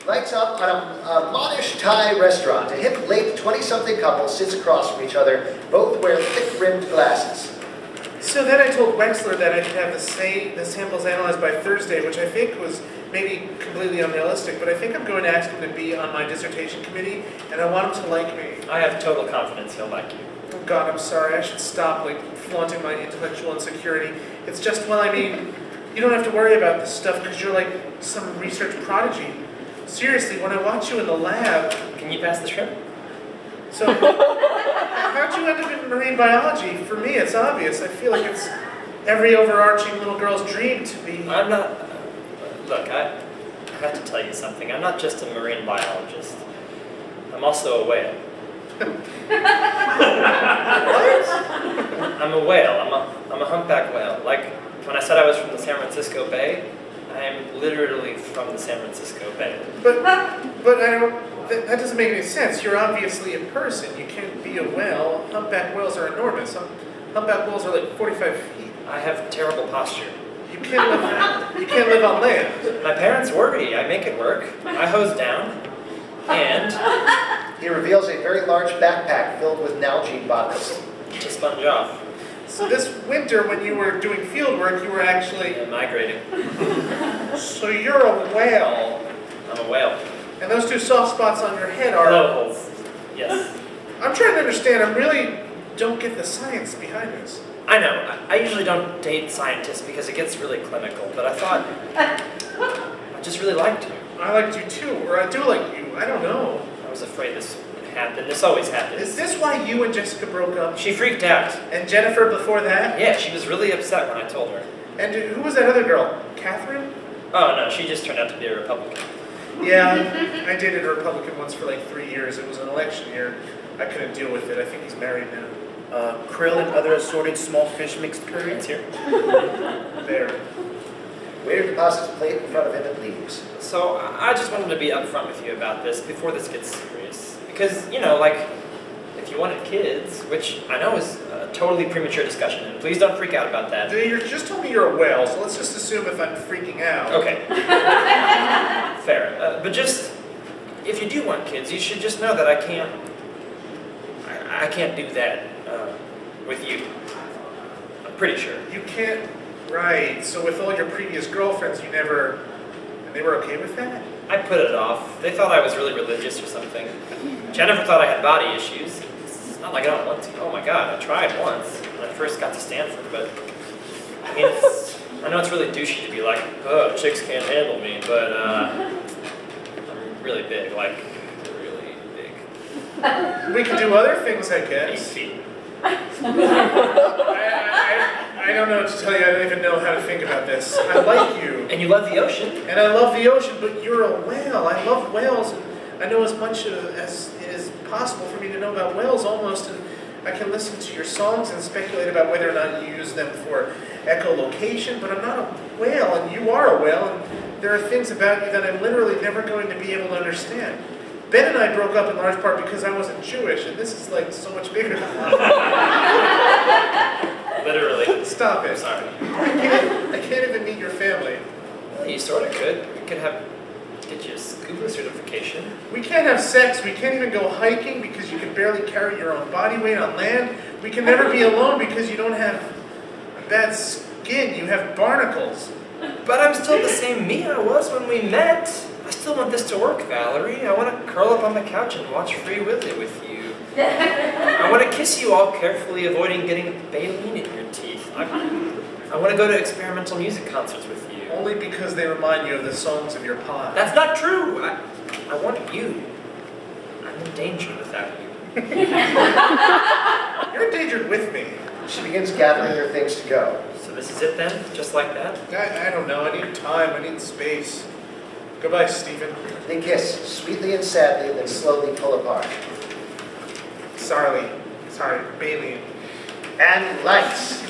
Lights up on a modish Thai restaurant. A hip, late 20-something couple sits across from each other. Both wear thick-rimmed glasses. So then I told Wexler that I could have the samples analyzed by Thursday, which I think was maybe completely unrealistic, but I think I'm going to ask him to be on my dissertation committee, and I want him to like me. I have total confidence he'll like you. Oh God, I'm sorry. I should stop flaunting my intellectual insecurity. It's just, well, I mean, you don't have to worry about this stuff because you're like some research prodigy. Seriously, when I watch you in the lab... Can you pass the shrimp? So, how'd you end up in marine biology? For me, it's obvious. I feel like it's every overarching little girl's dream to be... I'm not... Look, I have to tell you something. I'm not just a marine biologist. I'm also a whale. What? I'm a whale. I'm a humpback whale. Like, when I said I was from the San Francisco Bay, I'm literally from the San Francisco Bay. But I don't... That doesn't make any sense. You're obviously a person. You can't be a whale. Humpback whales are enormous. Humpback whales are like 45 feet. I have terrible posture. You can't live on land. My parents worry. I make it work. I hose down. And... He reveals a very large backpack filled with Nalgene bottles. to sponge off. So this winter, when you were doing field work, you were actually... Yeah, migrating. So you're a whale. I'm a whale. And those two soft spots on your head are... Blowholes. Yes. I'm trying to understand. I really don't get the science behind this. I know. I usually don't date scientists because it gets really clinical, but I thought I just really liked you. I liked you too, or I do like you. I don't know. I was afraid this would happen. This always happens. Is this why you and Jessica broke up? She freaked out. And Jennifer before that? Yeah, she was really upset when I told her. And who was that other girl? Catherine? Oh no, she just turned out to be a Republican. Yeah, I dated a Republican once for like 3 years. It was an election year. I couldn't deal with it. I think he's married now. Krill and other assorted small fish mixed curry. It's here. There. Waiter deposits a plate in front of him and leaves. So I just wanted to be upfront with you about this before this gets serious. Because, you know, like, if you wanted kids, which I know is a totally premature discussion, and please don't freak out about that. You just told me you're a whale, so let's just assume if I'm freaking out. Okay. Fair. But just, if you do want kids, you should just know that I can't do that with you. I'm pretty sure. You can't... Right, so with all your previous girlfriends, you never... And they were okay with that? I put it off. They thought I was really religious or something. Jennifer thought I had body issues. It's not like I don't want to. Oh my god, I tried once when I first got to Stanford, but... I mean, I know it's really douchey to be like, oh, chicks can't handle me, but I'm really big, like, really big. We could do other things, I 8 guess. feet. I don't know what to tell you. I don't even know how to think about this. I like you. And you love the ocean. And I love the ocean, but you're a whale. I love whales, and I know as much as it is possible for me to know about whales almost, and I can listen to your songs and speculate about whether or not you use them for echolocation, but I'm not a whale, and you are a whale, and there are things about you that I'm literally never going to be able to understand. Ben and I broke up in large part because I wasn't Jewish, and this is like so much bigger than that. Literally. Stop it. I'm sorry. I can't even meet your family. Well, you sort of could. We could get you a scuba certification. We can't have sex. We can't even go hiking because you can barely carry your own body weight on land. We can never be alone because you don't have bad skin. You have barnacles. But I'm still the same me I was when we met. I still want this to work, Valerie. I want to curl up on the couch and watch Free Willy with you. I want to kiss you all carefully, avoiding getting baleen in your teeth. I want to go to experimental music concerts with you. Only because they remind you of the songs of your pod. That's not true. I want you. I'm in danger without you. You're endangered with me. She begins gathering her things to go. So this is it then? Just like that? I don't know. I need time. I need space. Goodbye, Stephen. They kiss, sweetly and sadly, and then slowly pull apart. Sorry, Bailey. And lights.